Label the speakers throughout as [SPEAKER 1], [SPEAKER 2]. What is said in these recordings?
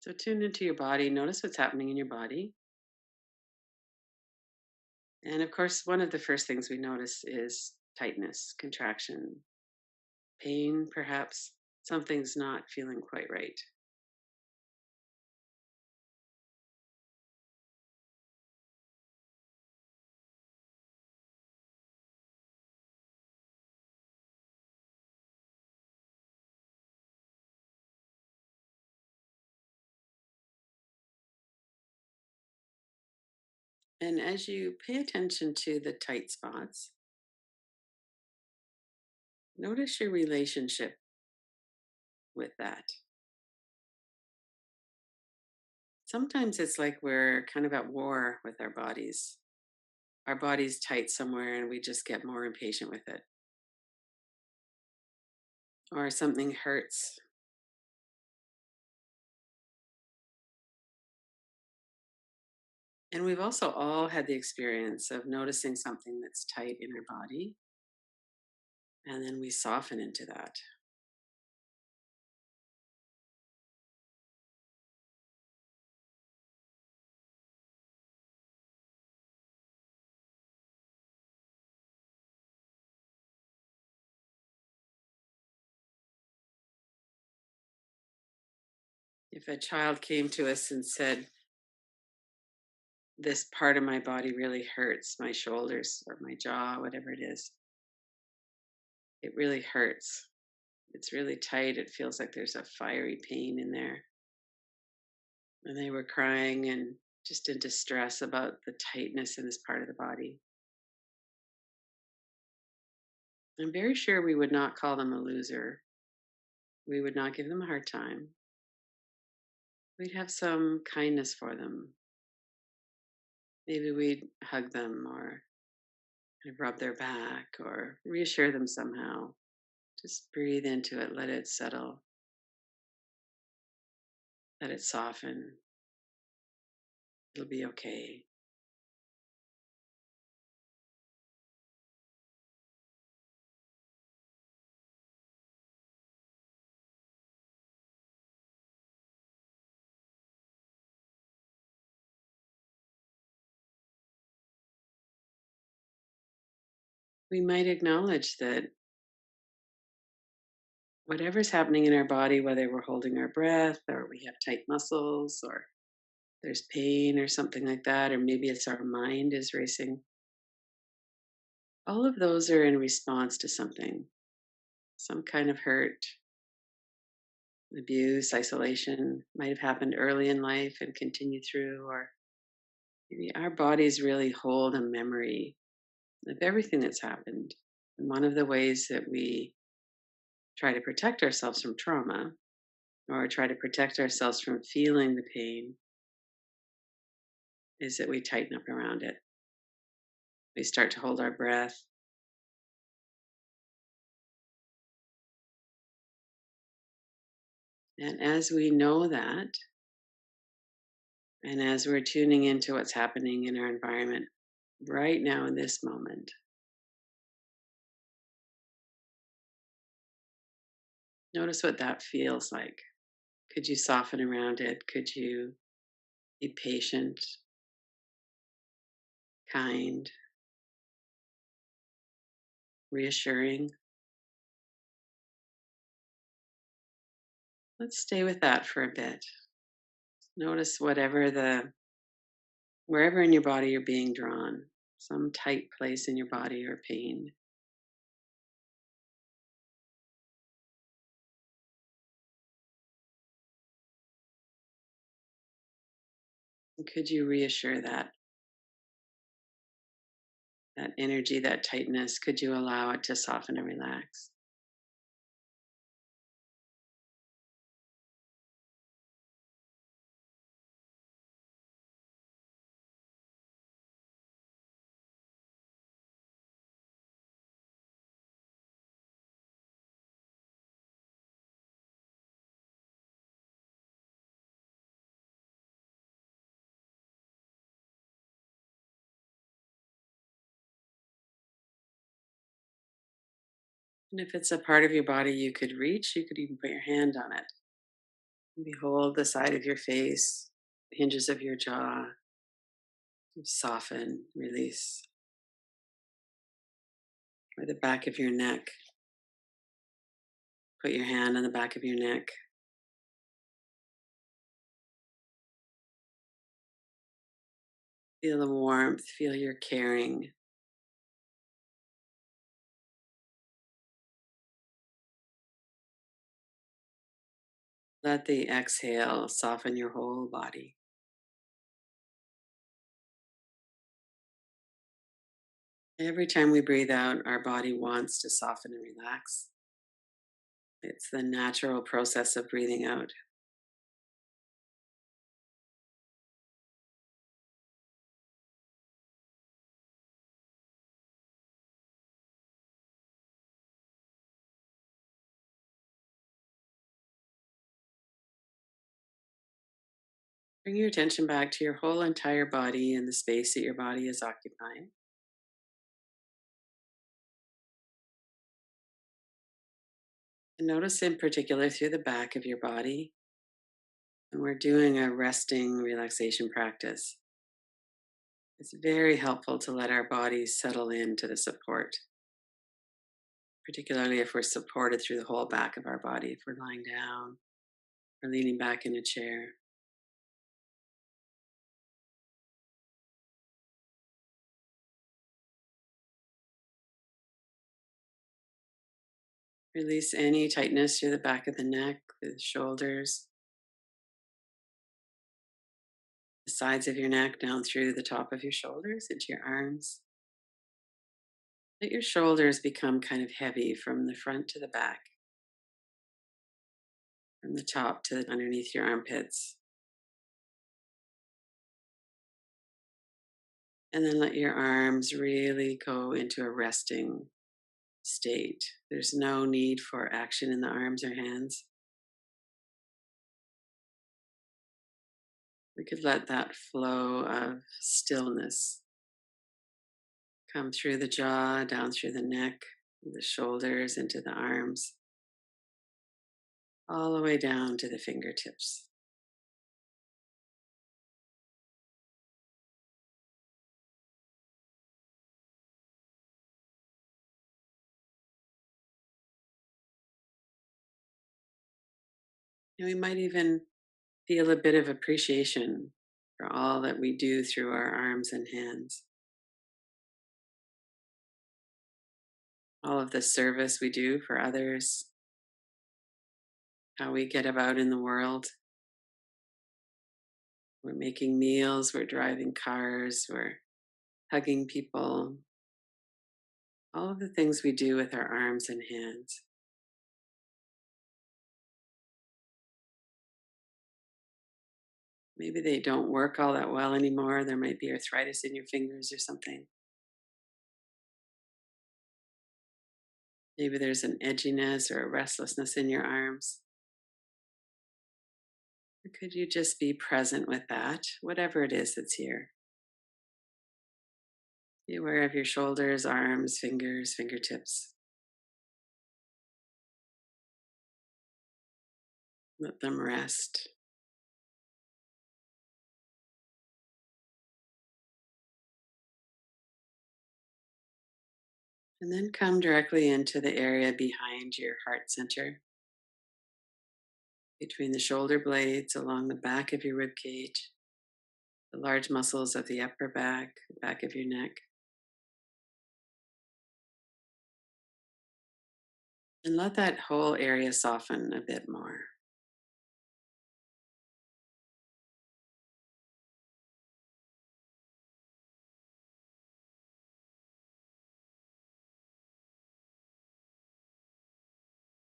[SPEAKER 1] So tune into your body, notice what's happening in your body. And of course, one of the first things we notice is tightness, contraction, pain, perhaps. Something's not feeling quite right. And as you pay attention to the tight spots, notice your relationship with that. Sometimes it's like we're kind of at war with our bodies. Our body's tight somewhere and we just get more impatient with it. Or something hurts. And we've also all had the experience of noticing something that's tight in our body, and then we soften into that. If a child came to us and said, "This part of my body really hurts, my shoulders or my jaw, whatever it is, it really hurts. It's really tight. It feels like there's a fiery pain in there." And they were crying and just in distress about the tightness in this part of the body. I'm very sure we would not call them a loser. We would not give them a hard time. We'd have some kindness for them. Maybe we'd hug them or kind of rub their back or reassure them somehow. Just breathe into it, let it settle, let it soften. It'll be okay. We might acknowledge that whatever's happening in our body, whether we're holding our breath or we have tight muscles or there's pain or something like that, or maybe it's our mind is racing, all of those are in response to something, some kind of hurt, abuse, isolation might have happened early in life and continue through, or maybe our bodies really hold a memory of everything that's happened. And one of the ways that we try to protect ourselves from trauma or try to protect ourselves from feeling the pain is that we tighten up around it. We start to hold our breath. And as we know that, and as we're tuning into what's happening in our environment right now in this moment, notice what that feels like. Could you soften around it? Could you be patient, kind, reassuring? Let's stay with that for a bit. Notice wherever in your body you're being drawn, some tight place in your body or pain. And could you reassure that energy, that tightness? Could you allow it to soften and relax? And if it's a part of your body you could reach, you could even put your hand on it. Behold the side of your face, hinges of your jaw, soften, release, or the back of your neck. Put your hand on the back of your neck. Feel the warmth, feel your caring. Let the exhale soften your whole body. Every time we breathe out, our body wants to soften and relax. It's the natural process of breathing out. Bring your attention back to your whole entire body and the space that your body is occupying. And notice in particular through the back of your body. And we're doing a resting relaxation practice. It's very helpful to let our bodies settle into the support, particularly if we're supported through the whole back of our body, if we're lying down or leaning back in a chair. Release any tightness through the back of the neck, the shoulders, the sides of your neck, down through the top of your shoulders into your arms. Let your shoulders become kind of heavy from the front to the back, from the top to underneath your armpits. And then let your arms really go into a resting state. There's no need for action in the arms or hands. We could let that flow of stillness come through the jaw, down through the neck, the shoulders, into the arms, all the way down to the fingertips. And we might even feel a bit of appreciation for all that we do through our arms and hands, all of the service we do for others, how we get about in the world. We're making meals, we're driving cars, we're hugging people, all of the things we do with our arms and hands. Maybe they don't work all that well anymore. There might be arthritis in your fingers or something. Maybe there's an edginess or a restlessness in your arms. Or could you just be present with that, whatever it is that's here? Be aware of your shoulders, arms, fingers, fingertips. Let them rest. And then come directly into the area behind your heart center, between the shoulder blades, along the back of your rib cage, the large muscles of the upper back, back of your neck. And let that whole area soften a bit more.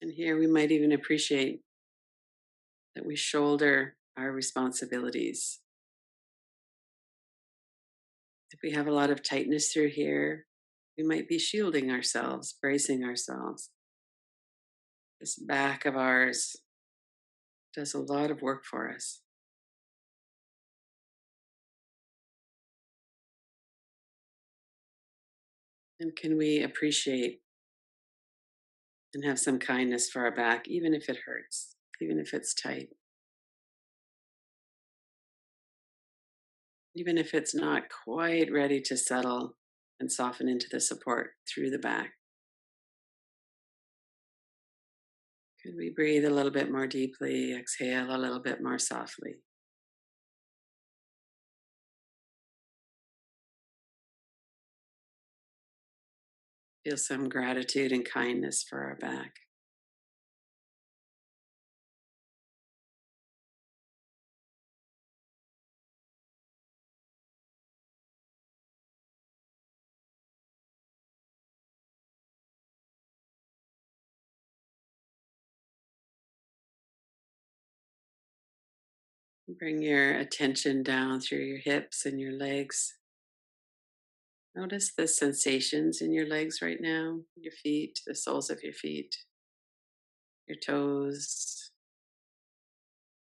[SPEAKER 1] And here we might even appreciate that we shoulder our responsibilities. If we have a lot of tightness through here, we might be shielding ourselves, bracing ourselves. This back of ours does a lot of work for us. And can we appreciate and have some kindness for our back, even if it hurts, even if it's tight? even if it's not quite ready to settle and soften into the support through the back. Could we breathe a little bit more deeply, exhale a little bit more softly? Feel some gratitude and kindness for our back. Bring your attention down through your hips and your legs. Notice the sensations in your legs right now, your feet, the soles of your feet, your toes,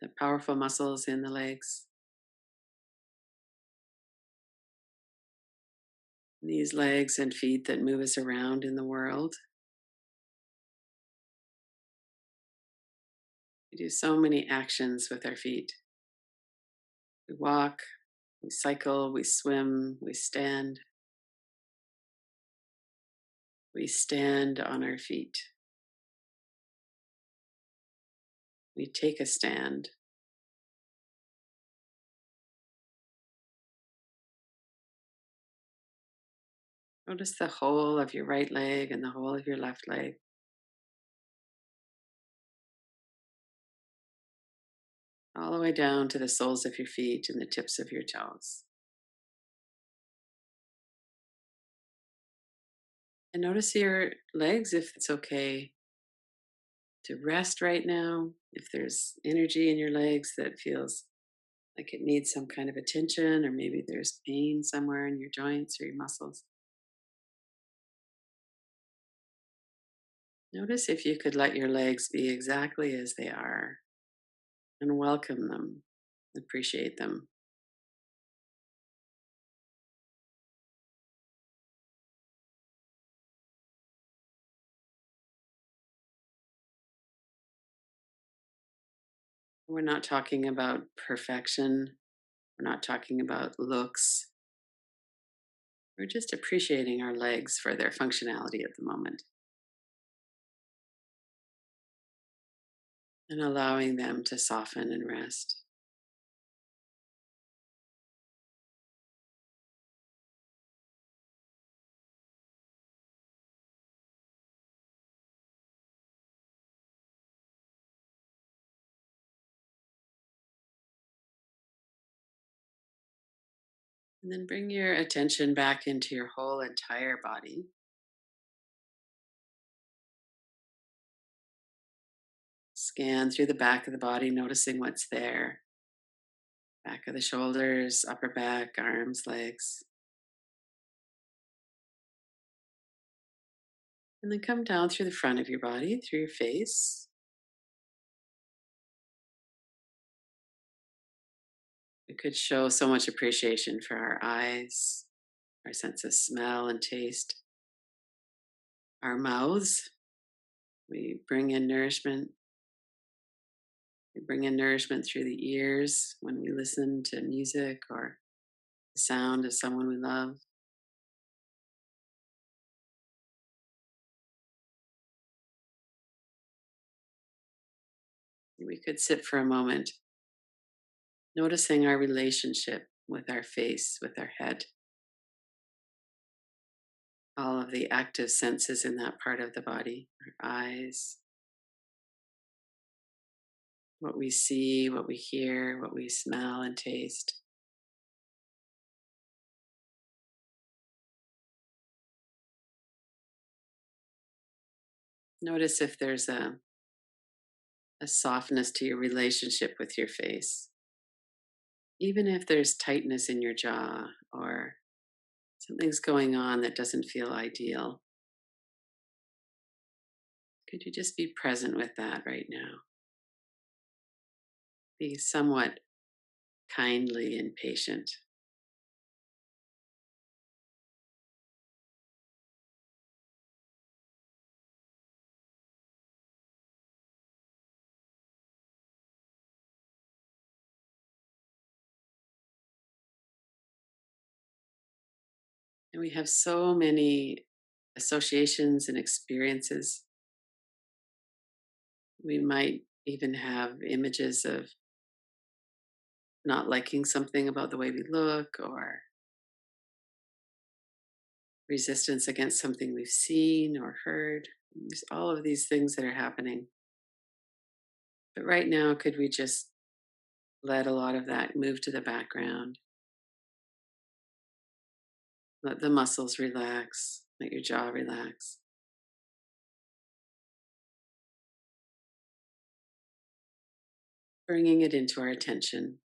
[SPEAKER 1] the powerful muscles in the legs. These legs and feet that move us around in the world. We do so many actions with our feet. We walk, we cycle, we swim, we stand on our feet, we take a stand. Notice the whole of your right leg and the whole of your left leg. All the way down to the soles of your feet and the tips of your toes. And notice your legs if it's okay to rest right now. If there's energy in your legs that feels like it needs some kind of attention, or maybe there's pain somewhere in your joints or your muscles. Notice if you could let your legs be exactly as they are and welcome them, appreciate them. We're not talking about perfection, we're not talking about looks. We're just appreciating our legs for their functionality at the moment and allowing them to soften and rest. And then bring your attention back into your whole entire body. Scan through the back of the body, noticing what's there. Back of the shoulders, upper back, arms, legs. And then come down through the front of your body, through your face. We could show so much appreciation for our eyes, our sense of smell and taste, our mouths. We bring in nourishment. We bring in nourishment through the ears when we listen to music or the sound of someone we love. We could sit for a moment noticing our relationship with our face, with our head, all of the active senses in that part of the body, our eyes, what we see, what we hear, what we smell and taste. Notice if there's a softness to your relationship with your face, even if there's tightness in your jaw or something's going on that doesn't feel ideal. Could you just be present with that right now? Be somewhat kindly and patient. And we have so many associations and experiences. We might even have images of not liking something about the way we look or resistance against something we've seen or heard. There's all of these things that are happening. But right now, could we just let a lot of that move to the background? Let the muscles relax, let your jaw relax, bringing it into our attention,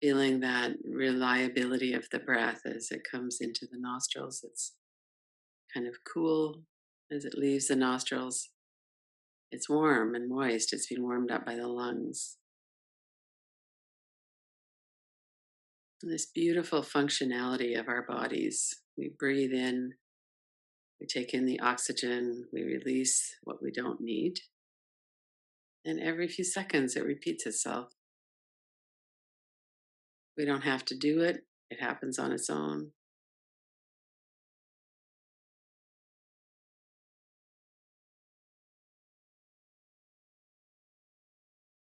[SPEAKER 1] feeling that reliability of the breath as it comes into the nostrils. It's kind of cool as it leaves the nostrils. It's warm and moist, it's been warmed up by the lungs. And this beautiful functionality of our bodies. We breathe in, we take in the oxygen, we release what we don't need. And every few seconds, it repeats itself. We don't have to do it, it happens on its own.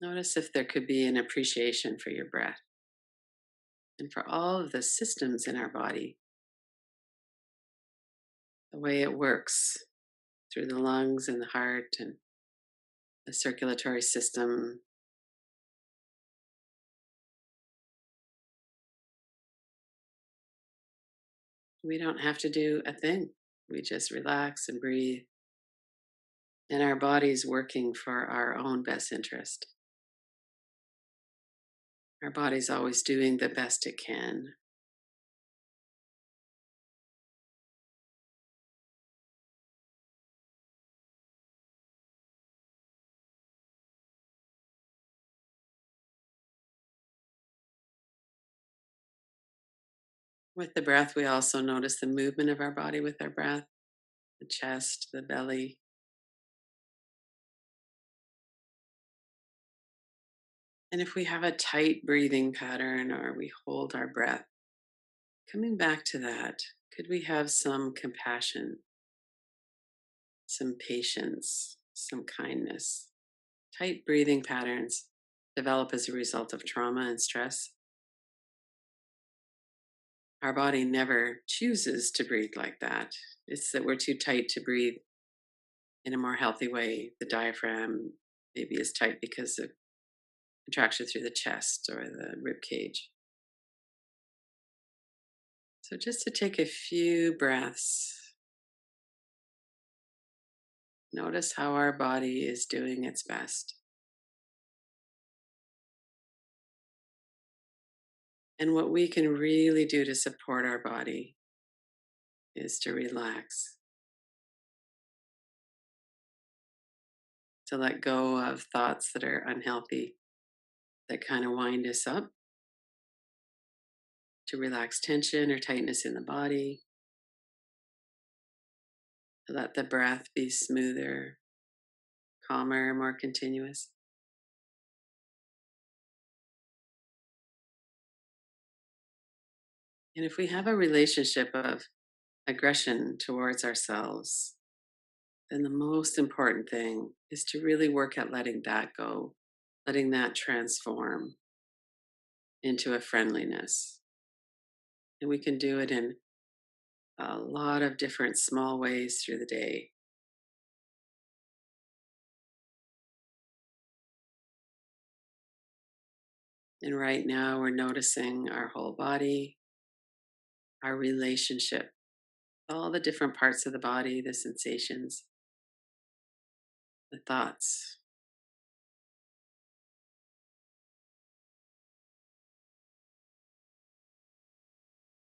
[SPEAKER 1] Notice if there could be an appreciation for your breath and for all of the systems in our body, the way it works through the lungs and the heart and the circulatory system. We don't have to do a thing. We just relax and breathe, and our body's working for our own best interest. Our body's always doing the best it can. With the breath, we also notice the movement of our body with our breath, the chest, the belly. And if we have a tight breathing pattern or we hold our breath, coming back to that, could we have some compassion, some patience, some kindness? Tight breathing patterns develop as a result of trauma and stress. Our body never chooses to breathe like that. It's that we're too tight to breathe in a more healthy way. The diaphragm maybe is tight because of contraction through the chest or the rib cage. So just to take a few breaths, notice how our body is doing its best. And what we can really do to support our body is to relax, to let go of thoughts that are unhealthy, that kind of wind us up, to relax tension or tightness in the body, to let the breath be smoother, calmer, more continuous. And if we have a relationship of aggression towards ourselves, then the most important thing is to really work at letting that go, letting that transform into a friendliness. And we can do it in a lot of different small ways through the day. And right now, we're noticing our whole body, our relationship, all the different parts of the body, the sensations, the thoughts.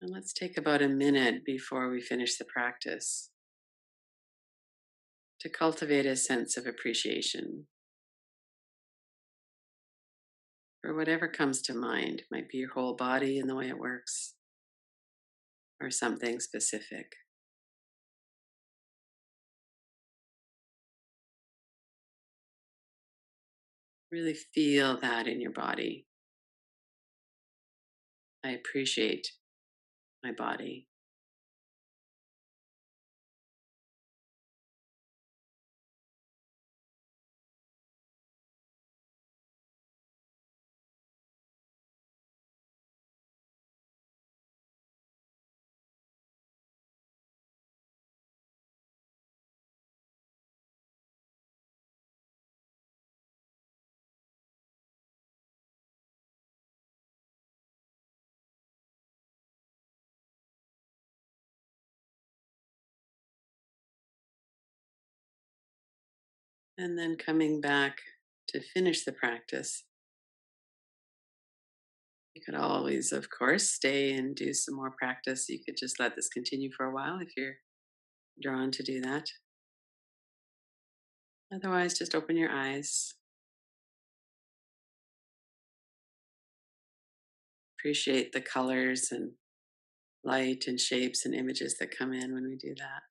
[SPEAKER 1] And let's take about a minute before we finish the practice to cultivate a sense of appreciation for whatever comes to mind. It might be your whole body and the way it works, or something specific. Really feel that in your body. I appreciate my body. And then coming back to finish the practice, you could always, of course, stay and do some more practice. You could just let this continue for a while if you're drawn to do that. Otherwise, just open your eyes. Appreciate the colors and light and shapes and images that come in when we do that.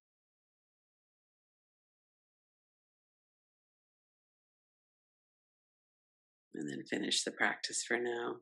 [SPEAKER 1] And then finish the practice for now.